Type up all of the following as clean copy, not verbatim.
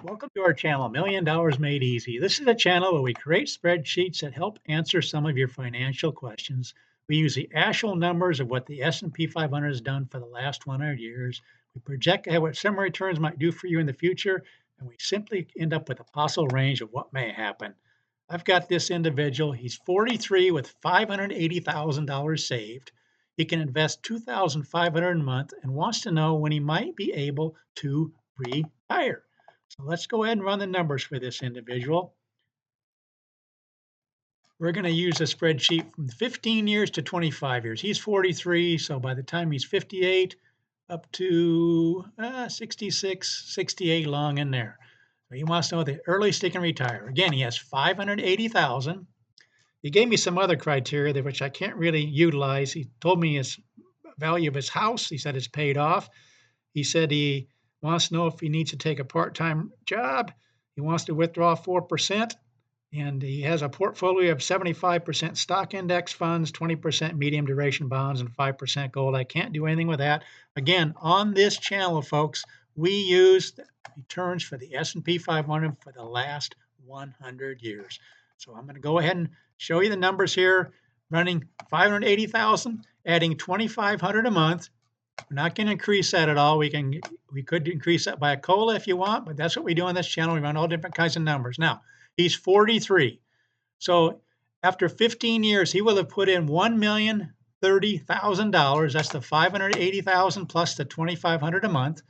Welcome to our channel, $1 Million Made Easy. This is a channel where we create spreadsheets that help answer some of your financial questions. We use the actual numbers of what the S&P 500 has done for the last 100 years. We project ahead what some returns might do for you in the future, and we simply end up with a possible range of what may happen. I've got this individual. He's 43 with $580,000 saved. He can invest $2,500 a month and wants to know when he might be able to retire. So let's go ahead and run the numbers for this individual. We're going to use a spreadsheet from 15 years to 25 years. He's 43, so by the time he's 58, up to 66, 68 long in there. So he wants to know the earliest he can retire. Again, he has 580,000. He gave me some other criteria which I can't really utilize. He told me his value of his house. He said it's paid off. He said he wants to know if he needs to take a part-time job. He wants to withdraw 4%, and he has a portfolio of 75% stock index funds, 20% medium duration bonds, and 5% gold. I can't do anything with that. Again, on this channel, folks, we use returns for the S&P 500 for the last 100 years. So I'm going to go ahead and show you the numbers here, running 580,000, adding 2,500 a month. We're not going to increase that at all. We could increase that by a COLA if you want, but that's what we do on this channel. We run all different kinds of numbers. Now, he's 43. So after 15 years, he will have put in $1,030,000. That's the 580,000 plus the 2,500 a month.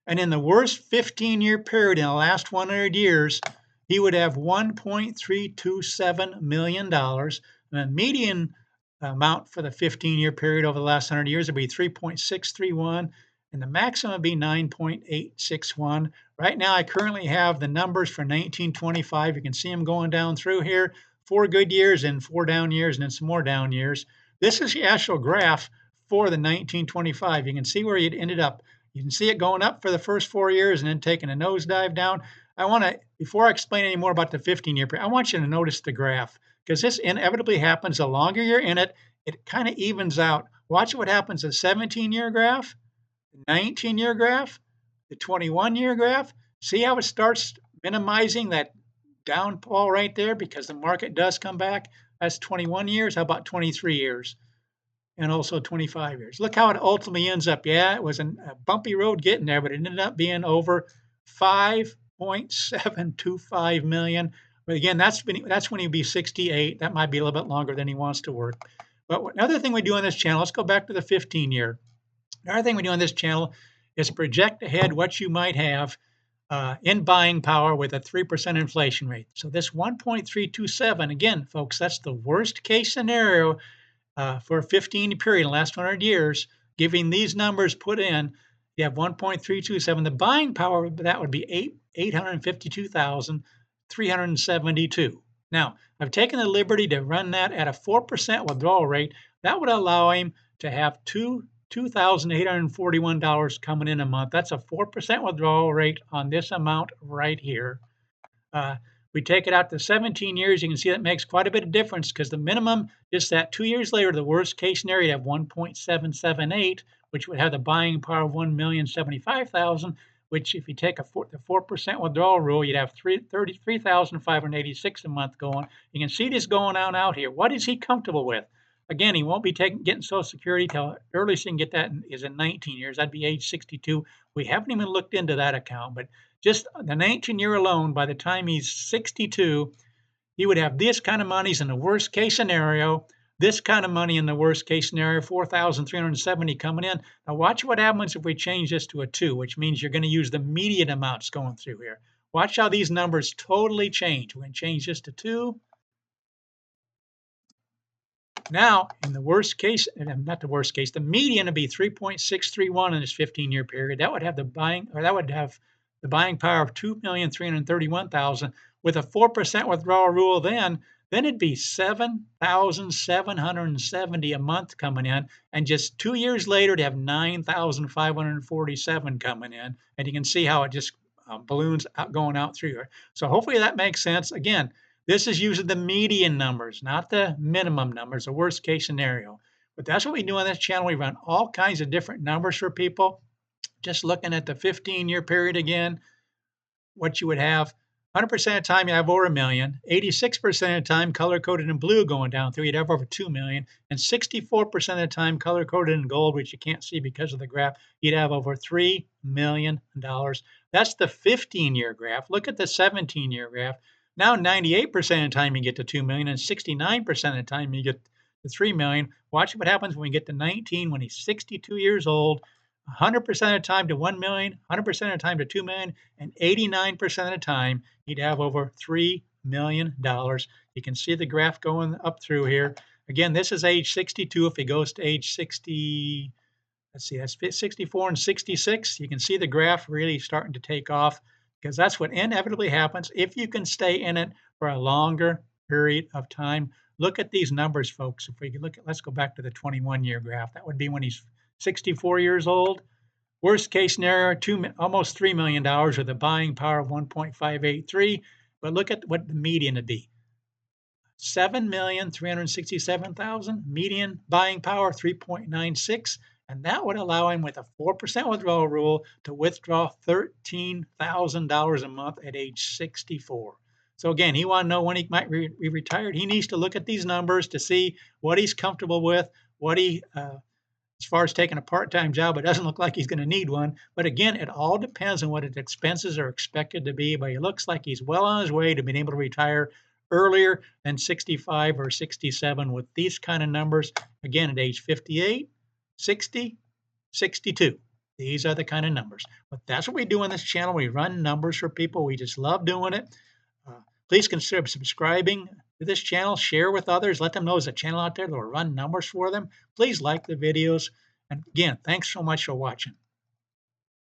And in the worst 15-year period in the last 100 years, he would have $1.327 million. And the median amount for the 15-year period over the last 100 years would be 3.631, and the maximum would be 9.861. Right now, I currently have the numbers for 1925. You can see them going down through here. 4 good years and 4 down years, and then some more down years. This is the actual graph for the 1925. You can see where it ended up. You can see it going up for the first 4 years and then taking a nosedive down. I want to, before I explain any more about the 15-year period, I want you to notice the graph, because this inevitably happens. The longer you're in it, it kind of evens out. Watch what happens to the 17-year graph, the 19-year graph, the 21-year graph. See how it starts minimizing that downfall right there because the market does come back? That's 21 years. How about 23 years? And also 25 years. Look how it ultimately ends up. Yeah, it was a bumpy road getting there, but it ended up being over 5.725 million. But again, that's when he'd be 68. That might be a little bit longer than he wants to work. But another thing we do on this channel, let's go back to the 15-year. Another thing we do on this channel is project ahead what you might have in buying power with a 3% inflation rate. So this 1.327, again, folks, that's the worst case scenario for a 15 period in the last 100 years. Giving these numbers put in, you have 1.327. The buying power of that would be 852,372. Now, I've taken the liberty to run that at a 4% withdrawal rate. That would allow him to have $2,841 coming in a month. That's a 4% withdrawal rate on this amount right here. We take it out to 17 years, you can see that makes quite a bit of difference because the minimum is that 2 years later, the worst case scenario, you have 1.778, which would have the buying power of 1,075,000, which if you take the 4% withdrawal rule, you'd have 33,586 a month going. You can see this going on out here. What is he comfortable with? Again, he won't be getting Social Security till earliest he can get that is in 19 years. That'd be age 62. We haven't even looked into that account, but just the 19-year alone, by the time he's 62, he would have this kind of monies in the worst case scenario, this kind of money in the worst case scenario, 4,370 coming in. Now watch what happens if we change this to a 2, which means you're going to use the median amounts going through here. Watch how these numbers totally change. We're going to change this to 2. Now, in the worst case, not the worst case, the median would be 3.631 in this 15-year period. That would have the buying power of 2,331,000 with a 4% withdrawal rule. Then it'd be 7,770 a month coming in, and just 2 years later to have 9,547 coming in. And you can see how it just balloons out, going out through here. So hopefully that makes sense. Again, this is using the median numbers, not the minimum numbers, the worst case scenario. But that's what we do on this channel. We run all kinds of different numbers for people. Just looking at the 15-year period again, what you would have. 100% of the time, you have over a million. 86% of the time, color coded in blue going down through, you'd have over 2 million. And 64% of the time, color coded in gold, which you can't see because of the graph, you'd have over $3 million. That's the 15-year graph. Look at the 17-year graph. Now, 98% of the time, you get to 2 million, and 69% of the time, you get to 3 million. Watch what happens when we get to 19, when he's 62 years old. 100% of the time to 1 million, 100% of the time to 2 million, and 89% of the time, he'd have over $3 million. You can see the graph going up through here. Again, this is age 62. If he goes to age 60, let's see, that's 64 and 66. You can see the graph really starting to take off because that's what inevitably happens if you can stay in it for a longer period of time. Look at these numbers, folks. If we can look at, let's go back to the 21-year graph. That would be when he's 64 years old. Worst case scenario, almost $3 million with a buying power of 1.583. But look at what the median would be. 7,367,000, median buying power 3.96, and that would allow him with a 4% withdrawal rule to withdraw $13,000 a month at age 64. So again, he want to know when he might be retired. He needs to look at these numbers to see what he's comfortable with, what he as far as taking a part-time job, it doesn't look like he's going to need one. But again, it all depends on what his expenses are expected to be. But he looks like he's well on his way to being able to retire earlier than 65 or 67 with these kind of numbers. Again, at age 58, 60, 62. These are the kind of numbers. But that's what we do on this channel. We run numbers for people. We just love doing it. Please consider subscribing to this channel. Share with others. Let them know there's a channel out there that will run numbers for them. Please like the videos. And again, thanks so much for watching.